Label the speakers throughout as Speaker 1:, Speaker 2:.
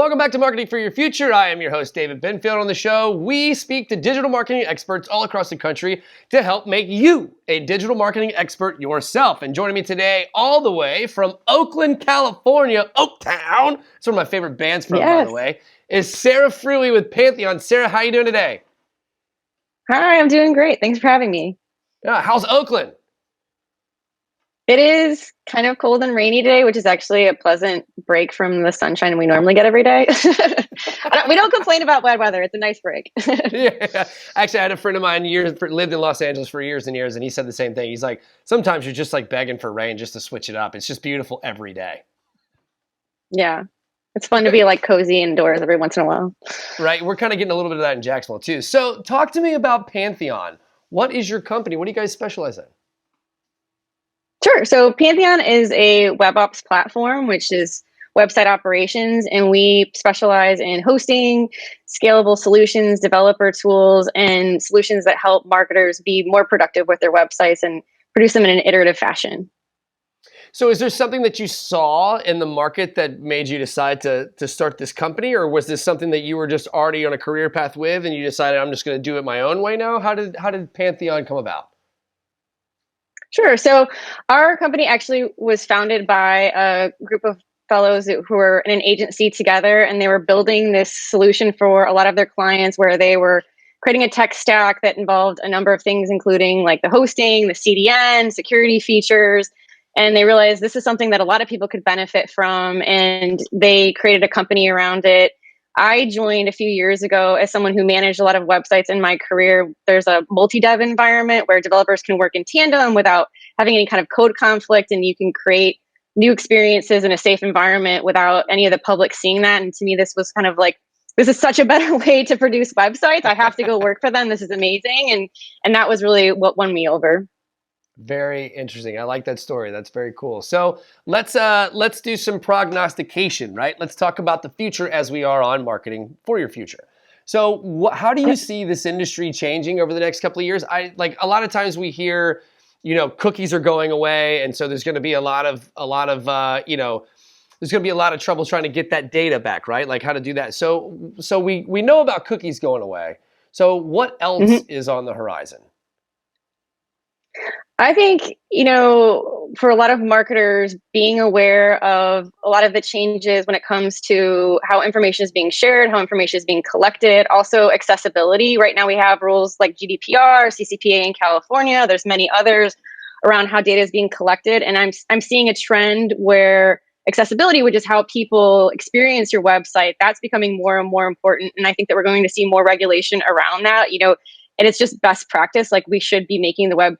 Speaker 1: Welcome back to Marketing for Your Future. I am your host, David Benfield. On the show, we speak to digital marketing experts all across the country to help make you a digital marketing expert yourself. And joining me today, all the way from Oakland, California, Oaktown, it's one of my favorite bands from, by the way, is Sarah Fruy with Pantheon. Sarah, how are you doing today?
Speaker 2: Hi, I'm doing great. Thanks for having me.
Speaker 1: Yeah, how's Oakland?
Speaker 2: It is kind of cold and rainy today, which is actually a pleasant break from the sunshine we normally get every day. We don't complain about bad weather. It's a nice break.
Speaker 1: Yeah. Actually, I had a friend of mine lived in Los Angeles for years and years, and he said the same thing. He's like, sometimes you're just like begging for rain just to switch it up. It's just beautiful every day.
Speaker 2: Yeah. It's fun to be like cozy indoors every once in a while.
Speaker 1: Right. We're kind of getting a little bit of that in Jacksonville too. So talk to me about Pantheon. What is your company? What do you guys specialize in?
Speaker 2: Sure. So Pantheon is a web ops platform, which is website operations, and we specialize in hosting, scalable solutions, developer tools, and solutions that help marketers be more productive with their websites and produce them in an iterative fashion.
Speaker 1: So is there something that you saw in the market that made you decide to start this company, or was this something that you were just already on a career path with and you decided I'm just going to do it my own way now? How did Pantheon come about?
Speaker 2: Sure. So our company actually was founded by a group of fellows who were in an agency together, and they were building this solution for a lot of their clients where they were creating a tech stack that involved a number of things, including like the hosting, the CDN, security features. And they realized this is something that a lot of people could benefit from, and they created a company around it. I joined a few years ago as someone who managed a lot of websites in my career. There's a multi-dev environment where developers can work in tandem without having any kind of code conflict, and you can create new experiences in a safe environment without any of the public seeing that. And to me, this was kind of like, this is such a better way to produce websites. I have to go work for them. This is amazing. And that was really what won me over.
Speaker 1: Very interesting. I like that story. That's very cool. So let's do some prognostication, right? Let's talk about the future as we are on Marketing for Your Future. So how do you see this industry changing over the next couple of years? A lot of times we hear, cookies are going away, and so there's going to be a lot of there's going to be a lot of trouble trying to get that data back, right? Like how to do that. So we know about cookies going away. So what else is on the horizon?
Speaker 2: I think, for a lot of marketers, being aware of a lot of the changes when it comes to how information is being shared, how information is being collected, also accessibility. Right now we have rules like GDPR, CCPA in California. There's many others around how data is being collected. And I'm seeing a trend where accessibility, which is how people experience your website, that's becoming more and more important. And I think that we're going to see more regulation around that, and it's just best practice. Like we should be making the web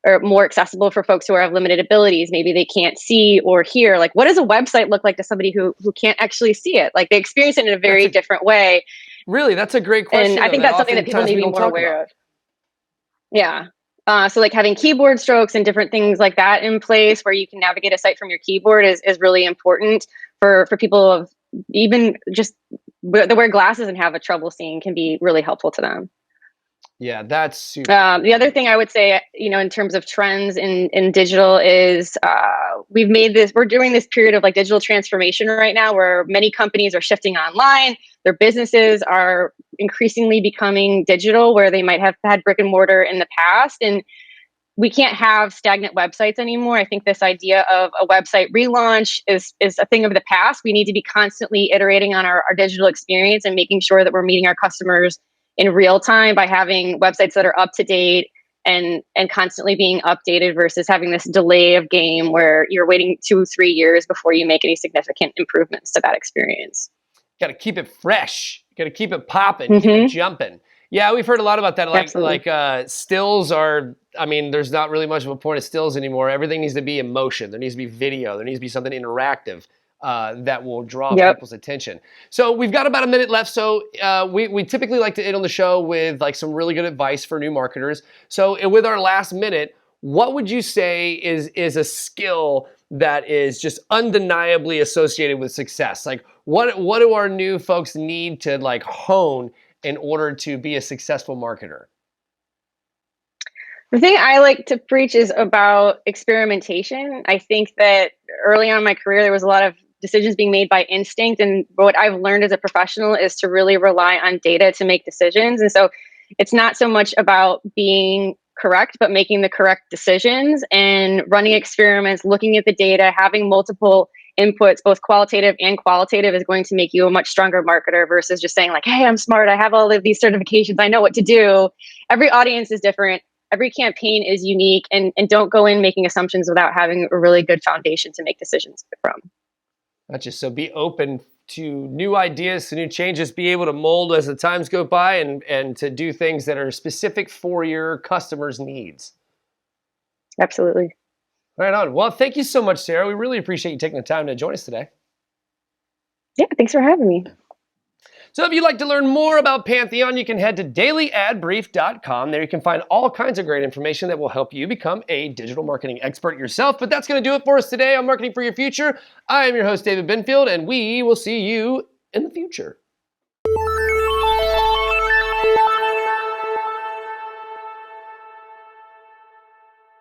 Speaker 2: or more accessible for folks who have limited abilities. Maybe they can't see or hear. Like, what does a website look like to somebody who can't actually see it? Like they experience it in a very different way.
Speaker 1: Really, that's a great question.
Speaker 2: And I think that's something that people need to be more aware of. Yeah. So like having keyboard strokes and different things like that in place where you can navigate a site from your keyboard is really important for people of even just that wear glasses and have a trouble seeing can be really helpful to them.
Speaker 1: Yeah, that's super.
Speaker 2: The other thing I would say, in terms of trends in digital is we're doing this period of like digital transformation right now where many companies are shifting online. Their businesses are increasingly becoming digital where they might have had brick and mortar in the past. And we can't have stagnant websites anymore. I think this idea of a website relaunch is a thing of the past. We need to be constantly iterating on our digital experience and making sure that we're meeting our customers in real time by having websites that are up to date and constantly being updated versus having this delay of game where you're waiting 2-3 years before you make any significant improvements to that experience.
Speaker 1: Got to keep it fresh. Got to keep it popping, keep it jumping. Yeah, we've heard a lot about that. Like stills are, there's not really much of a point of stills anymore. Everything needs to be emotion. There needs to be video. There needs to be something interactive. That will draw people's attention. So we've got about a minute left. So we typically like to end on the show with like some really good advice for new marketers. So with our last minute, what would you say is a skill that is just undeniably associated with success? Like what do our new folks need to like hone in order to be a successful marketer?
Speaker 2: The thing I like to preach is about experimentation. I think that early on in my career, there was a lot of decisions being made by instinct. And what I've learned as a professional is to really rely on data to make decisions. And so it's not so much about being correct, but making the correct decisions and running experiments, looking at the data, having multiple inputs, both qualitative and qualitative, is going to make you a much stronger marketer versus just saying like, hey, I'm smart, I have all of these certifications, I know what to do. Every audience is different. Every campaign is unique, and don't go in making assumptions without having a really good foundation to make decisions from.
Speaker 1: Gotcha. So be open to new ideas, to new changes, be able to mold as the times go by, and to do things that are specific for your customers' needs.
Speaker 2: Absolutely.
Speaker 1: Right on. Well, thank you so much, Sarah. We really appreciate you taking the time to join us today.
Speaker 2: Yeah, thanks for having me.
Speaker 1: So if you'd like to learn more about Pantheon, you can head to dailyadbrief.com. There you can find all kinds of great information that will help you become a digital marketing expert yourself. But that's going to do it for us today on Marketing for Your Future. I am your host, David Benfield, and we will see you in the future.